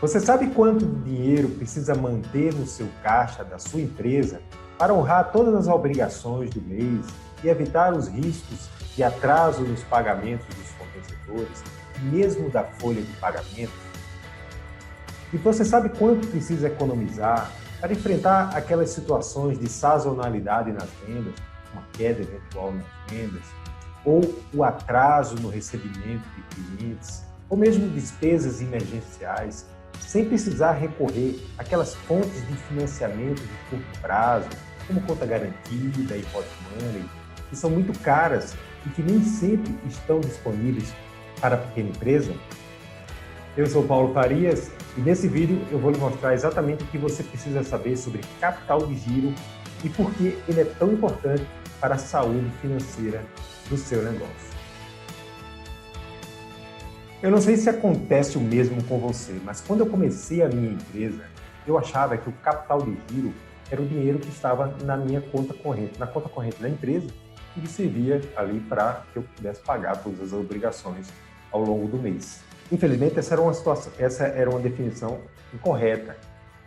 Você sabe quanto dinheiro precisa manter no seu caixa da sua empresa para honrar todas as obrigações do mês e evitar os riscos de atraso nos pagamentos dos fornecedores, mesmo da folha de pagamento? E você sabe quanto precisa economizar para enfrentar aquelas situações de sazonalidade nas vendas, uma queda eventual nas vendas, ou o atraso no recebimento de clientes, ou mesmo despesas emergenciais, sem precisar recorrer àquelas fontes de financiamento de curto prazo, como conta garantida e hot money, que são muito caras e que nem sempre estão disponíveis para a pequena empresa? Eu sou Paulo Farias e nesse vídeo eu vou lhe mostrar exatamente o que você precisa saber sobre capital de giro e por que ele é tão importante para a saúde financeira do seu negócio. Eu não sei se acontece o mesmo com você, mas quando eu comecei a minha empresa, eu achava que o capital de giro era o dinheiro que estava na minha conta corrente, na conta corrente da empresa, e que servia ali para que eu pudesse pagar todas as obrigações ao longo do mês. Infelizmente, essa era uma definição incorreta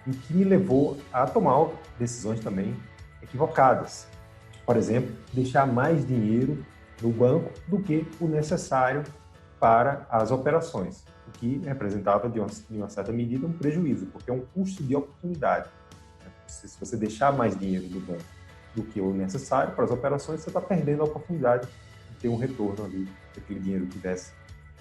e que me levou a tomar decisões também equivocadas. Por exemplo, deixar mais dinheiro no banco do que o necessário para as operações, o que representava, de uma certa medida, um prejuízo, porque é um custo de oportunidade. Se você deixar mais dinheiro no banco do que o necessário para as operações, você está perdendo a oportunidade de ter um retorno ali, daquele dinheiro que tivesse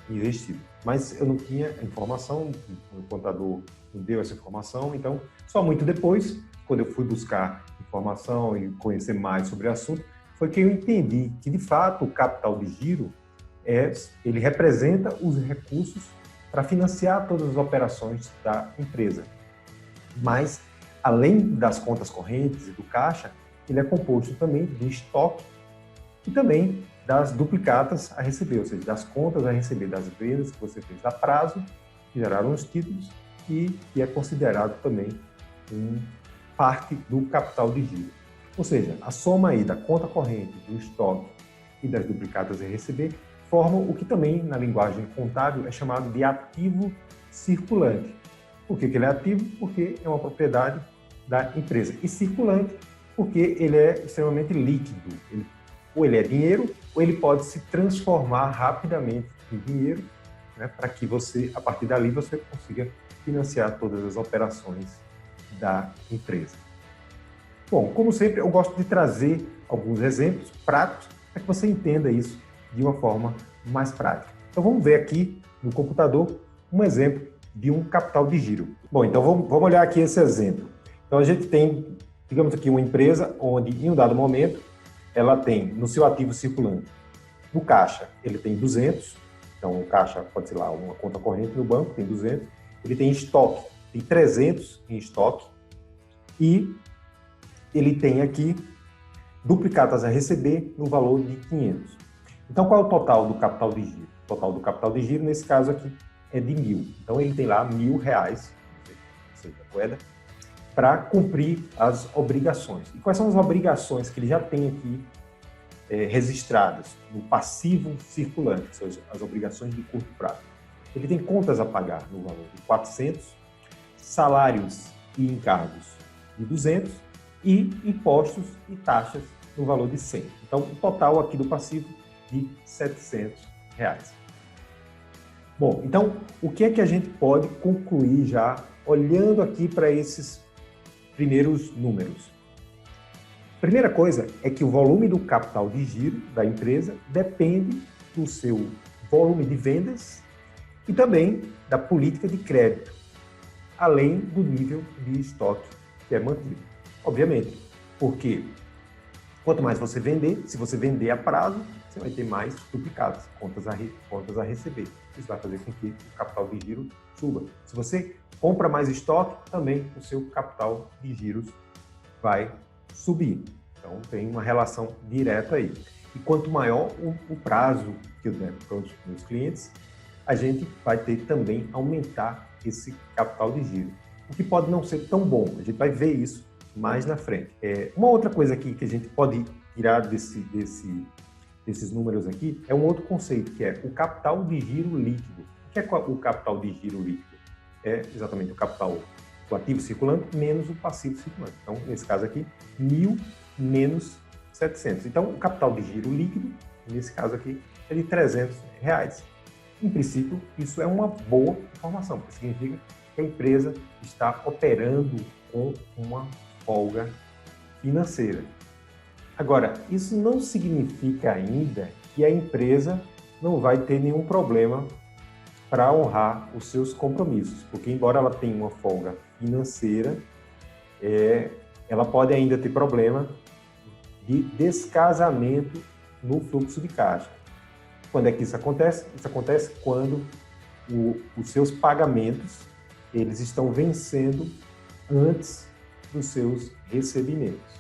investido. Mas eu não tinha informação, o contador me deu essa informação, então, só muito depois, quando eu fui buscar informação e conhecer mais sobre o assunto, foi que eu entendi que, de fato, o capital de giro ele representa os recursos para financiar todas as operações da empresa. Mas, além das contas correntes e do caixa, ele é composto também do estoque e também das duplicatas a receber, ou seja, das contas a receber das vendas que você fez a prazo, que geraram os títulos e que é considerado também parte do capital de giro. Ou seja, a soma aí da conta corrente, do estoque e das duplicatas a receber formam o que também, na linguagem contábil, é chamado de ativo circulante. Por que ele é ativo? Porque é uma propriedade da empresa. E circulante porque ele é extremamente líquido. Ou ele é dinheiro, ou ele pode se transformar rapidamente em dinheiro, né, para que você, a partir dali, você consiga financiar todas as operações da empresa. Bom, como sempre, eu gosto de trazer alguns exemplos práticos para que você entenda isso de uma forma mais prática. Então, vamos ver aqui no computador um exemplo de um capital de giro. Bom, então vamos olhar aqui esse exemplo. Então, a gente tem, digamos aqui, uma empresa onde, em um dado momento, ela tem no seu ativo circulante, no caixa, ele tem 200, então o caixa pode ser lá uma conta corrente no banco, tem 200, ele tem estoque, tem 300 em estoque, e ele tem aqui duplicatas a receber no valor de 500. Então, qual é o total do capital de giro? O total do capital de giro, nesse caso aqui, é de 1.000. Então, ele tem lá R$1.000, ou seja, a moeda, para cumprir as obrigações. E quais são as obrigações que ele já tem aqui registradas no passivo circulante, ou seja, as obrigações de curto prazo? Ele tem contas a pagar no valor de 400, salários e encargos de 200 e impostos e taxas no valor de 100. Então, o total aqui do passivo de R$700. Bom, então, o que é que a gente pode concluir já olhando aqui para esses primeiros números? Primeira coisa é que o volume do capital de giro da empresa depende do seu volume de vendas e também da política de crédito, além do nível de estoque que é mantido. Obviamente, porque quanto mais você vender, se você vender a prazo, você vai ter mais duplicados, contas a receber. Isso vai fazer com que o capital de giro suba. Se você compra mais estoque, também o seu capital de giros vai subir. Então, tem uma relação direta aí. E quanto maior o prazo que eu der para os meus clientes, a gente vai ter também aumentar esse capital de giro. O que pode não ser tão bom, a gente vai ver isso mais na frente. Uma outra coisa aqui que a gente pode tirar desses números aqui é um outro conceito, que é o capital de giro líquido. O que é o capital de giro líquido? é exatamente o capital, o ativo circulante menos o passivo circulante. Então, nesse caso aqui, 1.000 menos 700. Então, o capital de giro líquido, nesse caso aqui, é de R$300. Em princípio, isso é uma boa informação, porque significa que a empresa está operando com uma folga financeira. Agora, isso não significa ainda que a empresa não vai ter nenhum problema para honrar os seus compromissos, porque embora ela tenha uma folga financeira, ela pode ainda ter problema de descasamento no fluxo de caixa. Quando é que isso acontece? Isso acontece quando os seus pagamentos eles estão vencendo antes dos seus recebimentos.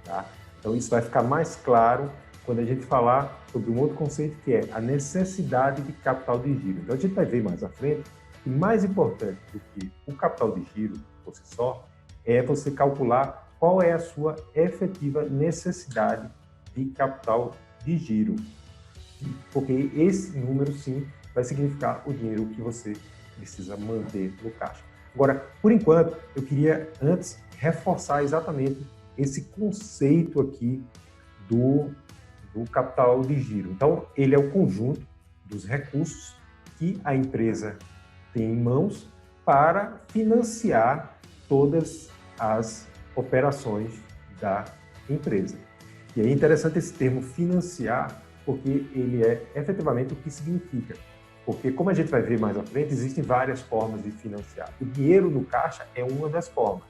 Tá? Então, isso vai ficar mais claro quando a gente falar sobre um outro conceito, que é a necessidade de capital de giro. Então, a gente vai ver mais à frente que mais importante do que o capital de giro por si só é você calcular qual é a sua efetiva necessidade de capital de giro. Porque esse número, sim, vai significar o dinheiro que você precisa manter no caixa. Agora, por enquanto, eu queria antes reforçar exatamente esse conceito aqui do capital de giro. Então, ele é o conjunto dos recursos que a empresa tem em mãos para financiar todas as operações da empresa. E é interessante esse termo financiar, porque ele é efetivamente o que significa. Porque, como a gente vai ver mais à frente, existem várias formas de financiar. O dinheiro no caixa é uma das formas,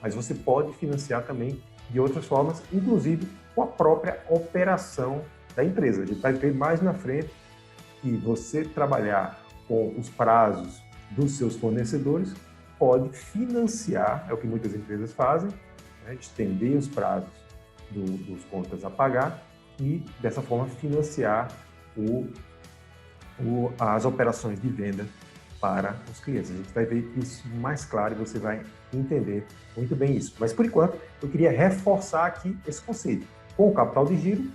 mas você pode financiar também de outras formas, inclusive com a própria operação da empresa. A gente vai ver mais na frente que você trabalhar com os prazos dos seus fornecedores pode financiar, é o que muitas empresas fazem, né, estender os prazos dos contas a pagar e, dessa forma, financiar as operações de venda para os clientes. A gente vai ver isso mais claro e você vai entender muito bem isso. Mas, por enquanto, eu queria reforçar aqui esse conceito. Com o capital de giro,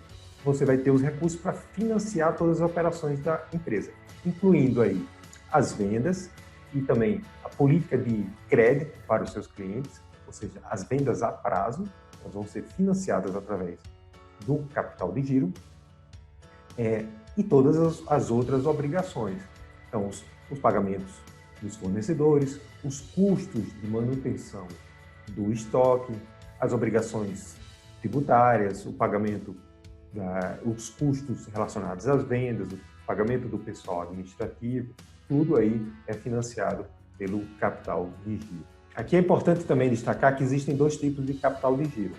você vai ter os recursos para financiar todas as operações da empresa, incluindo aí as vendas e também a política de crédito para os seus clientes, ou seja, as vendas a prazo, elas vão ser financiadas através do capital de giro, e todas as outras obrigações. Então, os pagamentos dos fornecedores, os custos de manutenção do estoque, as obrigações tributárias, o pagamento, os custos relacionados às vendas, o pagamento do pessoal administrativo, tudo aí é financiado pelo capital de giro. Aqui é importante também destacar que existem dois tipos de capital de giro.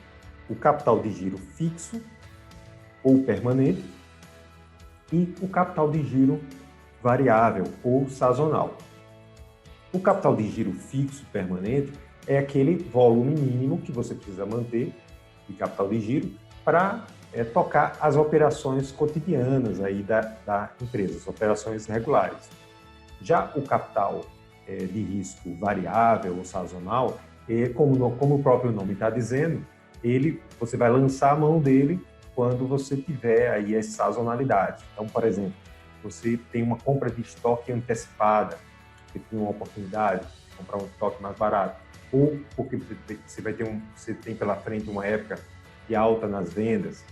O capital de giro fixo ou permanente e o capital de giro variável ou sazonal. O capital de giro fixo permanente é aquele volume mínimo que você precisa manter de capital de giro para tocar as operações cotidianas aí da empresa, as operações regulares. Já o capital de risco variável ou sazonal, como o próprio nome está dizendo, você vai lançar a mão dele quando você tiver aí as sazonalidades. Então, por exemplo, você tem uma compra de estoque antecipada, você tem uma oportunidade de comprar um estoque mais barato, ou porque você tem pela frente uma época de alta nas vendas,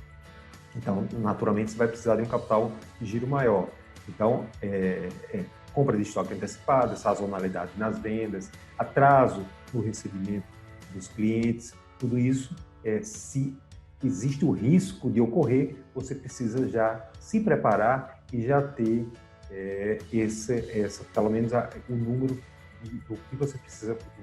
então, naturalmente, você vai precisar de um capital de giro maior. Então, compra de estoque antecipada, sazonalidade nas vendas, atraso no recebimento dos clientes, tudo isso, se existe o risco de ocorrer, você precisa já se preparar e já ter pelo menos o número do que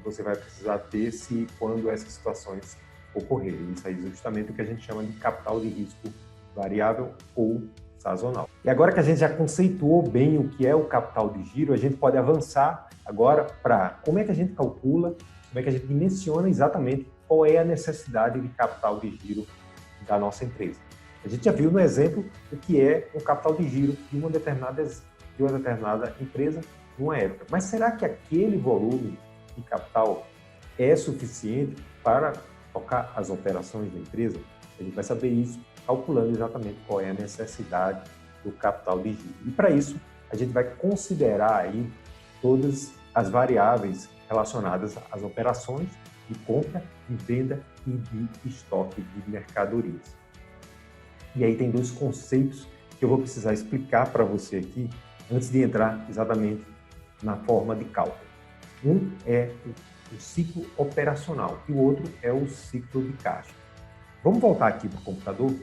você vai precisar ter quando essas situações ocorrerem. Isso aí é justamente o que a gente chama de capital de risco variável ou sazonal. E agora que a gente já conceituou bem o que é o capital de giro, a gente pode avançar agora para como é que a gente calcula, como é que a gente dimensiona exatamente qual é a necessidade de capital de giro da nossa empresa. A gente já viu no exemplo o que é um capital de giro de uma determinada empresa numa época. Mas será que aquele volume de capital é suficiente para tocar as operações da empresa? A gente vai saber isso calculando exatamente qual é a necessidade do capital de giro. E para isso, a gente vai considerar aí todas as variáveis relacionadas às operações de compra, de venda e de estoque de mercadorias. E aí tem dois conceitos que eu vou precisar explicar para você aqui, antes de entrar exatamente na forma de cálculo. Um é o ciclo operacional e o outro é o ciclo de caixa. Vamos voltar aqui para o computador,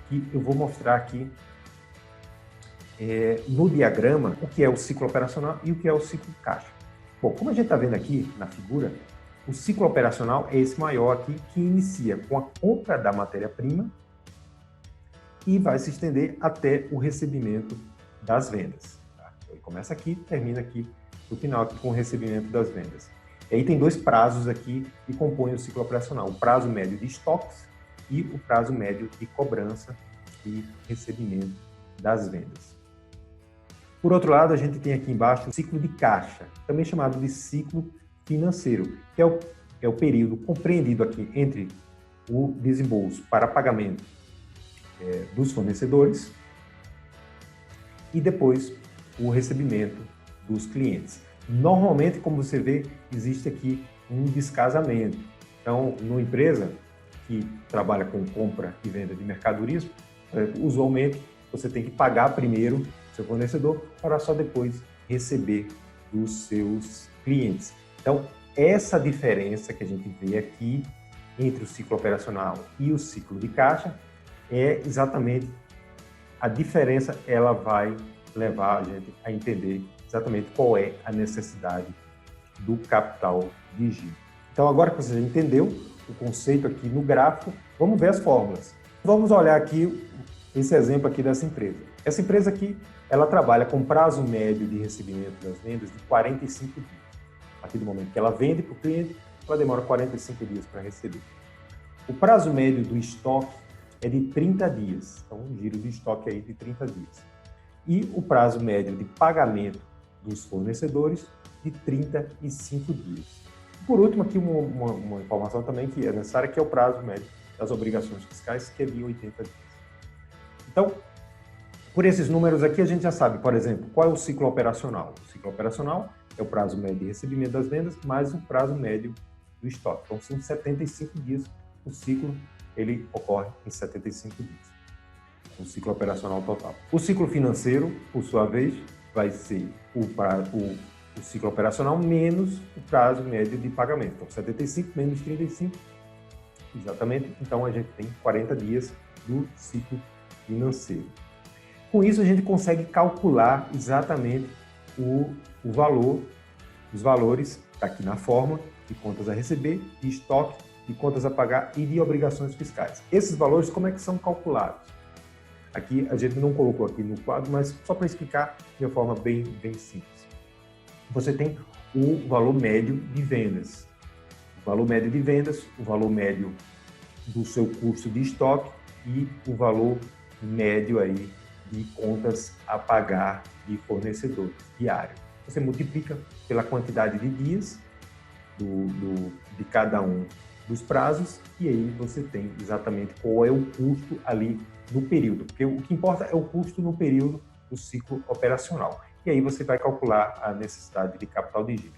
que eu vou mostrar aqui no diagrama o que é o ciclo operacional e o que é o ciclo de caixa. Bom, como a gente está vendo aqui na figura, o ciclo operacional é esse maior aqui, que inicia com a compra da matéria-prima e vai se estender até o recebimento das vendas. Tá? Então, ele começa aqui, termina aqui, no final, aqui, com o recebimento das vendas. E aí tem dois prazos aqui que compõem o ciclo operacional, o prazo médio de estoques e o prazo médio de cobrança e recebimento das vendas. Por outro lado, a gente tem aqui embaixo o ciclo de caixa, também chamado de ciclo financeiro, que é o período compreendido aqui entre o desembolso para pagamento dos fornecedores e depois o recebimento dos clientes. Normalmente, como você vê, existe aqui um descasamento. Então, numa empresa que trabalha com compra e venda de mercadorias, usualmente você tem que pagar primeiro seu fornecedor para só depois receber dos seus clientes. Então, essa diferença que a gente vê aqui entre o ciclo operacional e o ciclo de caixa é exatamente a diferença, ela vai levar a gente a entender exatamente qual é a necessidade do capital de giro. Então, agora que você já entendeu o conceito aqui no gráfico, vamos ver as fórmulas. Vamos olhar aqui esse exemplo aqui dessa empresa. Essa empresa aqui, ela trabalha com prazo médio de recebimento das vendas de 45 dias. A partir do momento que ela vende para o cliente, ela demora 45 dias para receber. O prazo médio do estoque é de 30 dias, então um giro de estoque aí de 30 dias. E o prazo médio de pagamento dos fornecedores de 35 dias. Por último, aqui uma informação também que é necessária, que é o prazo médio das obrigações fiscais, que é de 80 dias. Então, por esses números aqui, a gente já sabe, por exemplo, qual é o ciclo operacional. O ciclo operacional é o prazo médio de recebimento das vendas mais o prazo médio do estoque. Então, são 75 dias. O ciclo, ele ocorre em 75 dias. O ciclo operacional total. O ciclo financeiro, por sua vez, vai ser o ciclo operacional menos o prazo médio de pagamento. Então, 75 menos 35, exatamente. Então, a gente tem 40 dias do ciclo financeiro. Com isso, a gente consegue calcular exatamente o valor, os valores, aqui na forma, de contas a receber, de estoque, de contas a pagar e de obrigações fiscais. Esses valores, como é que são calculados? Aqui, a gente não colocou aqui no quadro, mas só para explicar de uma forma bem simples. Você tem o valor médio de vendas. O valor médio de vendas, o valor médio do seu custo de estoque e o valor médio aí de contas a pagar de fornecedor diário. Você multiplica pela quantidade de dias de cada um dos prazos e aí você tem exatamente qual é o custo ali no período, porque o que importa é o custo no período do ciclo operacional. E aí você vai calcular a necessidade de capital de giro.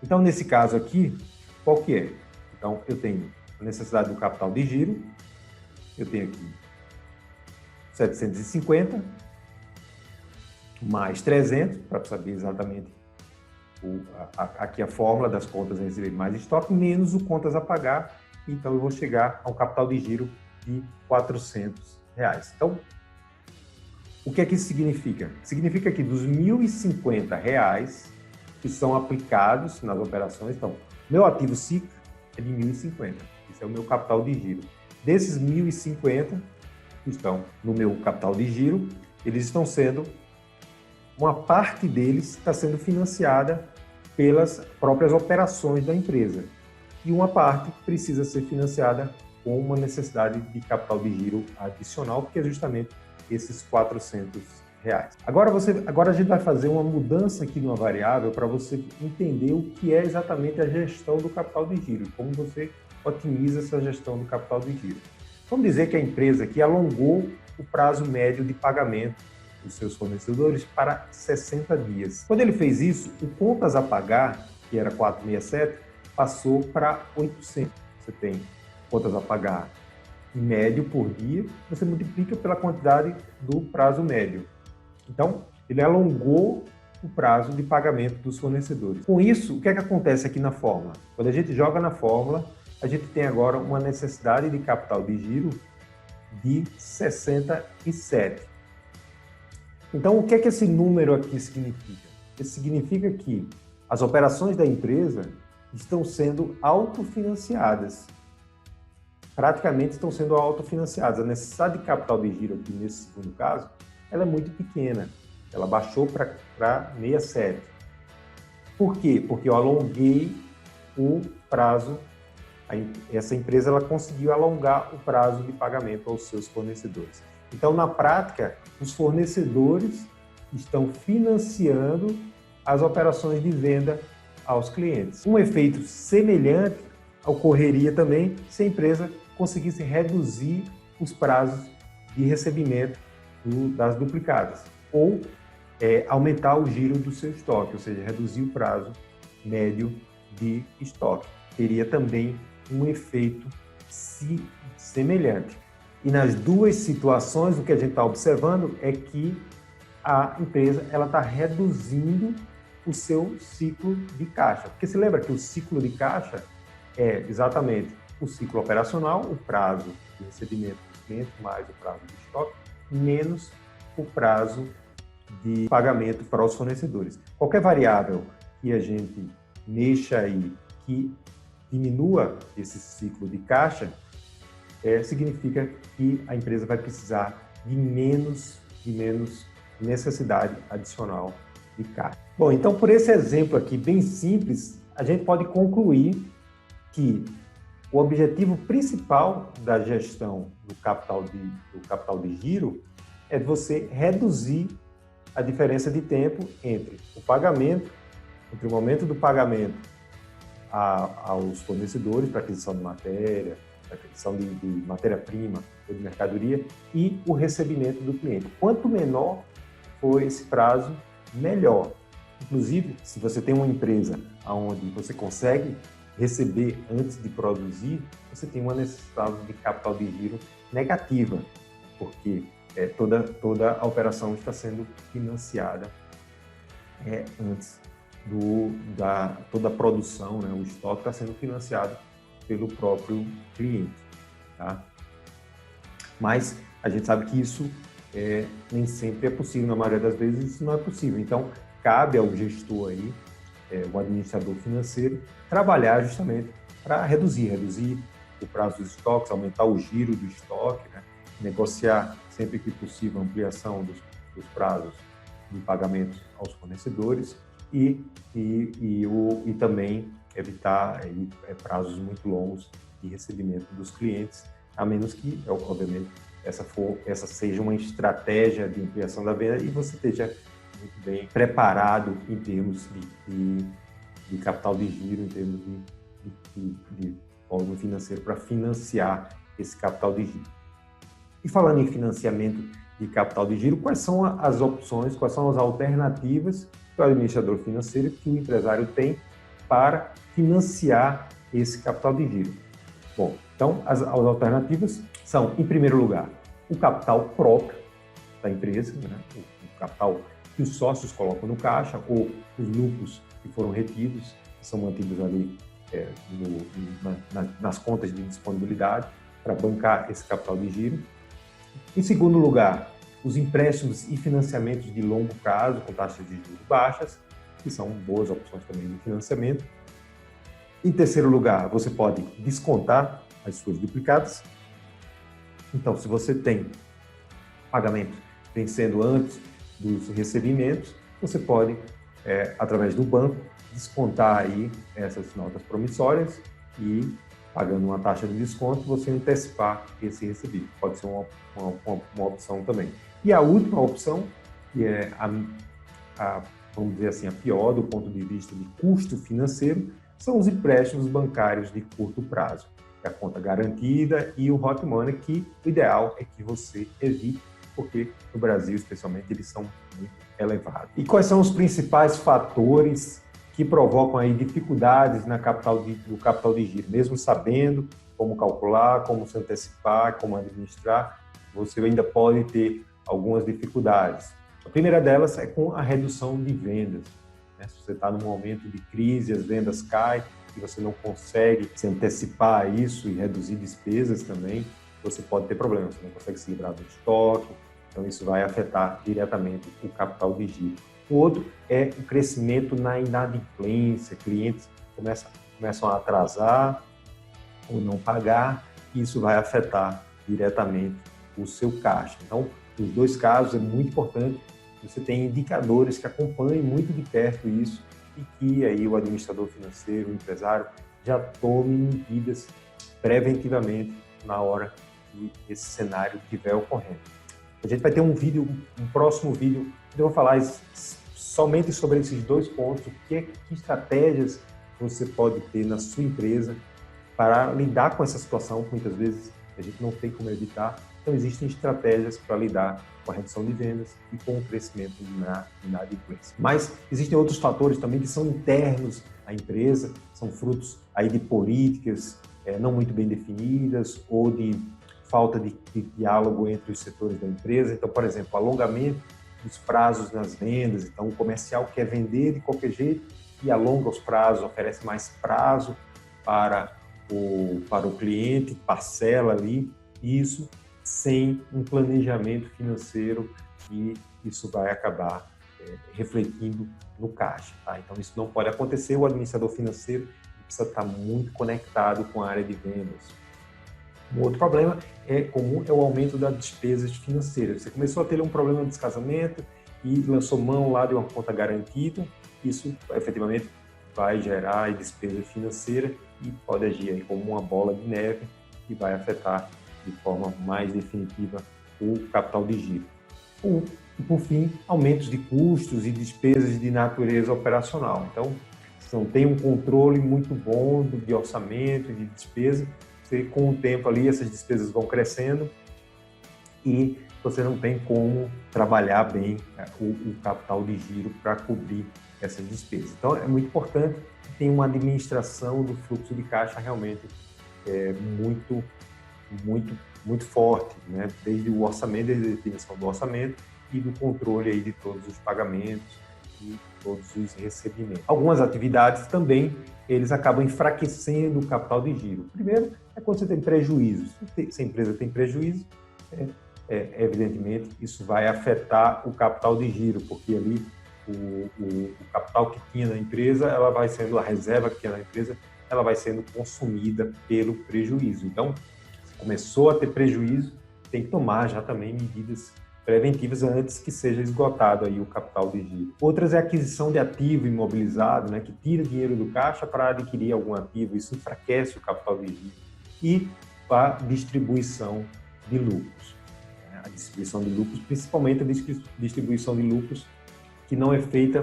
Então, nesse caso aqui, qual que é? Então, eu tenho a necessidade do capital de giro, eu tenho aqui 750 mais 300, para saber exatamente aqui a fórmula das contas a receber mais estoque, menos o contas a pagar, então eu vou chegar a um capital de giro de R$400. Então, o que é que isso significa? Significa que dos R$1.050 que são aplicados nas operações, então, meu ativo SICA é de 1.050, esse é o meu capital de giro. Desses 1.050 que estão no meu capital de giro, eles estão sendo, uma parte deles está sendo financiada pelas próprias operações da empresa e uma parte precisa ser financiada com uma necessidade de capital de giro adicional, que é justamente esses R$400. Agora a gente vai fazer uma mudança aqui numa variável para você entender o que é exatamente a gestão do capital de giro, como você otimiza essa gestão do capital de giro. Vamos dizer que a empresa aqui alongou o prazo médio de pagamento dos seus fornecedores para 60 dias. Quando ele fez isso, o contas a pagar, que era 467, passou para 800. Você tem contas a pagar em médio por dia, você multiplica pela quantidade do prazo médio. Então, ele alongou o prazo de pagamento dos fornecedores. Com isso, o que é que acontece aqui na fórmula? Quando a gente joga na fórmula, a gente tem agora uma necessidade de capital de giro de 67. Então, o que é que esse número aqui significa? Isso significa que as operações da empresa estão sendo autofinanciadas. Praticamente estão sendo autofinanciadas. A necessidade de capital de giro aqui, nesse segundo caso, ela é muito pequena. Ela baixou para 67. Por quê? Porque eu alonguei o prazo. Essa empresa ela conseguiu alongar o prazo de pagamento aos seus fornecedores. Então, na prática, os fornecedores estão financiando as operações de venda aos clientes. Um efeito semelhante ocorreria também se a empresa conseguisse reduzir os prazos de recebimento das duplicadas ou aumentar o giro do seu estoque, ou seja, reduzir o prazo médio de estoque. Teria também um efeito semelhante. E nas duas situações, o que a gente está observando é que a empresa está reduzindo o seu ciclo de caixa. Porque se lembra que o ciclo de caixa é exatamente o ciclo operacional, o prazo de recebimento do cliente, mais o prazo de estoque, menos o prazo de pagamento para os fornecedores. Qualquer variável que a gente mexa aí, que diminua esse ciclo de caixa, significa que a empresa vai precisar de menos necessidade adicional de caixa. Bom, então por esse exemplo aqui bem simples, a gente pode concluir que o objetivo principal da gestão do capital de giro é você reduzir a diferença de tempo entre o momento do pagamento aos fornecedores para aquisição de matéria, para aquisição de matéria-prima ou de mercadoria e o recebimento do cliente. Quanto menor for esse prazo, melhor. Inclusive, se você tem uma empresa onde você consegue receber antes de produzir, você tem uma necessidade de capital de giro negativa, porque toda a operação está sendo financiada antes toda a produção, né? O estoque está sendo financiado pelo próprio cliente, tá? Mas a gente sabe que isso nem sempre é possível, na maioria das vezes isso não é possível. Então, cabe ao gestor aí, o administrador financeiro, trabalhar justamente para reduzir o prazo dos estoques, aumentar o giro do estoque, né? Negociar sempre que possível a ampliação dos prazos de pagamento aos fornecedores e também evitar prazos muito longos de recebimento dos clientes, a menos que, obviamente, essa seja uma estratégia de ampliação da venda e você esteja muito bem preparado em termos de capital de giro, em termos de órgão financeiro para financiar esse capital de giro. E falando em financiamento de capital de giro, quais são as opções, quais são as alternativas que o administrador financeiro, que o empresário tem para financiar esse capital de giro? Bom, então as alternativas são, em primeiro lugar, o capital próprio da empresa, né? O capital que os sócios colocam no caixa ou os lucros que foram retidos, que são mantidos ali nas contas de disponibilidade para bancar esse capital de giro. Em segundo lugar, os empréstimos e financiamentos de longo prazo com taxas de juros baixas, que são boas opções também de financiamento. Em terceiro lugar, você pode descontar as suas duplicadas. Então, se você tem pagamento vencendo antes dos recebimentos, você pode, através do banco, descontar aí essas notas promissórias e, pagando uma taxa de desconto, você antecipar esse recebível. Pode ser uma opção também. E a última opção, que é vamos dizer assim, a pior do ponto de vista de custo financeiro, são os empréstimos bancários de curto prazo. É a conta garantida e o hot money, que o ideal é que você evite, porque no Brasil, especialmente, eles são muito elevados. E quais são os principais fatores que provocam aí dificuldades no capital de giro? Mesmo sabendo como calcular, como se antecipar, como administrar, você ainda pode ter algumas dificuldades. A primeira delas é com a redução de vendas. Se você está num momento de crise, as vendas caem e você não consegue se antecipar a isso e reduzir despesas também, você pode ter problemas, você não consegue se livrar do estoque, então isso vai afetar diretamente o capital de giro. O outro é o crescimento na inadimplência, clientes começam a atrasar ou não pagar, e isso vai afetar diretamente o seu caixa. Então, nos dois casos é muito importante que você tenha indicadores que acompanhem muito de perto isso e que aí o administrador financeiro, o empresário, já tome medidas preventivamente na hora que esse cenário estiver ocorrendo. A gente vai ter um próximo vídeo, onde eu vou falar somente sobre esses dois pontos, que estratégias você pode ter na sua empresa para lidar com essa situação, que muitas vezes a gente não tem como evitar. Então, existem estratégias para lidar com a redução de vendas e com o crescimento na inadimplência. Mas existem outros fatores também que são internos à empresa, são frutos aí de políticas não muito bem definidas ou de falta de diálogo entre os setores da empresa. Então, por exemplo, alongamento dos prazos nas vendas. Então, o comercial quer vender de qualquer jeito e alonga os prazos, oferece mais prazo para o cliente, parcela ali, isso sem um planejamento financeiro, e isso vai acabar refletindo no caixa. Tá? Então, isso não pode acontecer. O administrador financeiro precisa estar muito conectado com a área de vendas. Um outro problema comum é o aumento das despesas financeiras. Você começou a ter um problema de descasamento e lançou mão lá de uma conta garantida, isso efetivamente vai gerar despesa financeira e pode agir aí como uma bola de neve e vai afetar de forma mais definitiva o capital de giro. E, por fim, aumentos de custos e despesas de natureza operacional. Então, se não tem um controle muito bom de orçamento e de despesa, você, com o tempo ali, essas despesas vão crescendo e você não tem como trabalhar bem o capital de giro para cobrir essas despesas. Então, é muito importante que tenha uma administração do fluxo de caixa realmente muito forte, né? Desde o orçamento, desde a definição do orçamento e do controle aí de todos os pagamentos e todos os recebimentos. Algumas atividades também, eles acabam enfraquecendo o capital de giro. Primeiro, é quando você tem prejuízo. Se a empresa tem prejuízo, evidentemente, isso vai afetar o capital de giro, porque ali o capital que tinha na empresa, a reserva que tinha na empresa, ela vai sendo consumida pelo prejuízo. Então, se começou a ter prejuízo, tem que tomar já também medidas preventivas antes que seja esgotado aí o capital de giro. Outras é a aquisição de ativo imobilizado, né, que tira dinheiro do caixa para adquirir algum ativo, isso enfraquece o capital de giro. E a distribuição de lucros. A distribuição de lucros, principalmente a distribuição de lucros que não é feita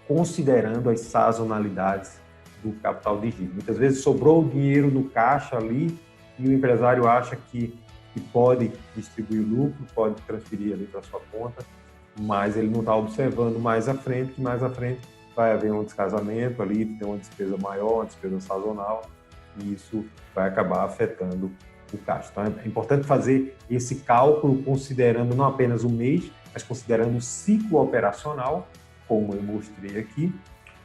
considerando as sazonalidades do capital de giro. Muitas vezes sobrou o dinheiro no caixa ali e o empresário acha que pode distribuir o lucro, pode transferir ali para sua conta, mas ele não está observando mais à frente, que mais à frente vai haver um descasamento ali, tem uma despesa maior, uma despesa sazonal, e isso vai acabar afetando o caixa. Então, é importante fazer esse cálculo considerando não apenas o mês, mas considerando o ciclo operacional, como eu mostrei aqui,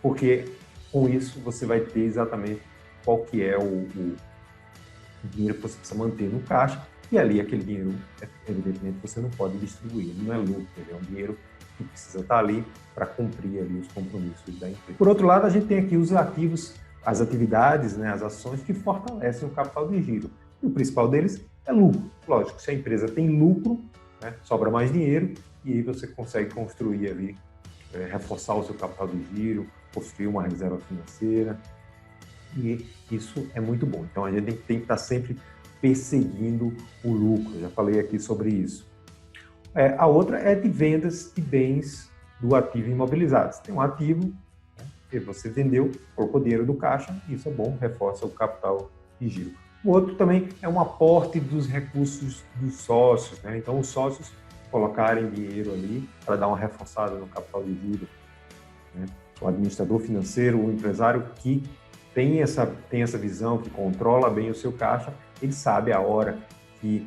porque com isso você vai ter exatamente qual que é o dinheiro que você precisa manter no caixa, e ali aquele dinheiro, evidentemente, você não pode distribuir, ele não é lucro, ele é um dinheiro que precisa estar ali para cumprir ali os compromissos da empresa. Por outro lado, a gente tem aqui os ativos, as atividades, né, as ações que fortalecem o capital de giro. E o principal deles é lucro. Lógico, se a empresa tem lucro, né, sobra mais dinheiro e aí você consegue construir ali, reforçar o seu capital de giro, construir uma reserva financeira, e isso é muito bom. Então, a gente tem que estar sempre perseguindo o lucro. Já falei aqui sobre isso. A outra é de vendas de bens do ativo imobilizado. Você tem um ativo, né, que você vendeu, colocou dinheiro do caixa, isso é bom, reforça o capital de giro. O outro também é um aporte dos recursos dos sócios, né? Então, os sócios colocarem dinheiro ali para dar uma reforçada no capital de giro, né? O administrador financeiro, o empresário que tem essa visão, que controla bem o seu caixa, ele sabe a hora que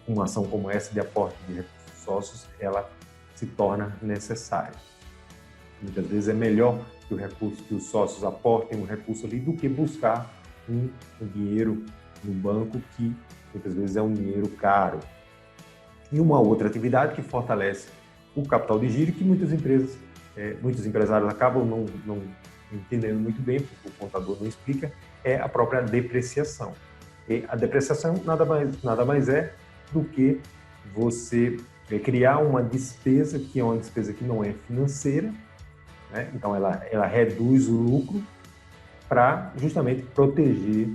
uma ação como essa de aporte de recursos sócios, ela se torna necessária. Muitas vezes é melhor que os sócios aportem um recurso ali do que buscar um dinheiro no banco, que muitas vezes é um dinheiro caro. E uma outra atividade que fortalece o capital de giro, que muitos empresários acabam não entendendo muito bem, porque o contador não explica, é a própria depreciação. E a depreciação nada mais é do que você criar uma despesa que é uma despesa que não é financeira, né? Então ela reduz o lucro para justamente proteger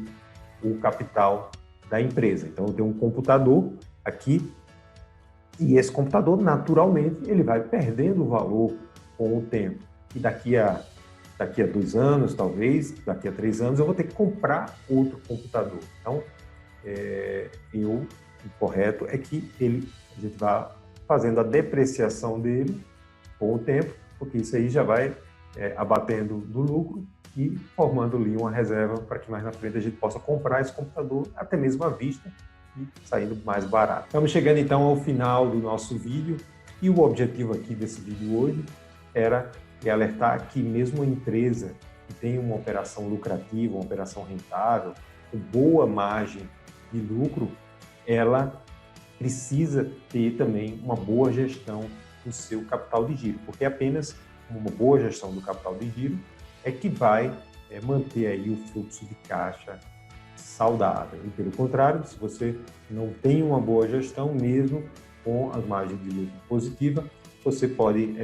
o capital da empresa. Então eu tenho um computador aqui e esse computador naturalmente ele vai perdendo valor com o tempo. E daqui a 2 anos, talvez, daqui a 3 anos, eu vou ter que comprar outro computador. Então, o correto é que a gente vá fazendo a depreciação dele com o tempo, porque isso aí já vai abatendo do lucro e formando ali uma reserva para que mais na frente a gente possa comprar esse computador até mesmo à vista e saindo mais barato. Estamos chegando então ao final do nosso vídeo e o objetivo aqui desse vídeo hoje era alertar que mesmo a empresa que tem uma operação lucrativa, uma operação rentável, com boa margem de lucro, ela precisa ter também uma boa gestão do seu capital de giro, porque apenas uma boa gestão do capital de giro é que vai manter aí o fluxo de caixa saudável. E pelo contrário, se você não tem uma boa gestão, mesmo com as margens de lucro positiva, você pode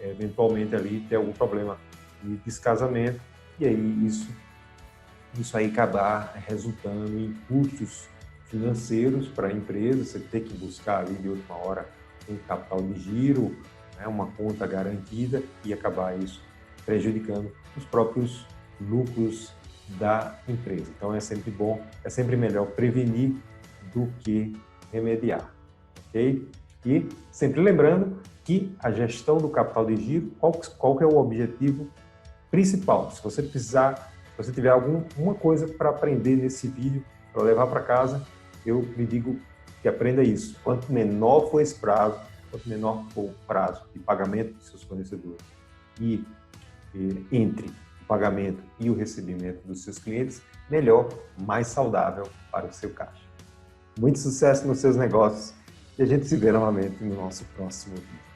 eventualmente ali ter algum problema de descasamento e aí isso aí acabar resultando em custos financeiros para a empresa, você ter que buscar ali de última hora um capital de giro, né, uma conta garantida e acabar isso prejudicando os próprios lucros da empresa. Então é sempre melhor prevenir do que remediar, ok? E sempre lembrando que a gestão do capital de giro, qual que é o objetivo principal? Se você tiver alguma coisa para aprender nesse vídeo, para levar para casa, eu lhe digo que aprenda isso. Quanto menor for esse prazo, quanto menor for o prazo de pagamento de seus fornecedores e entre o pagamento e o recebimento dos seus clientes, melhor, mais saudável para o seu caixa. Muito sucesso nos seus negócios e a gente se vê novamente no nosso próximo vídeo.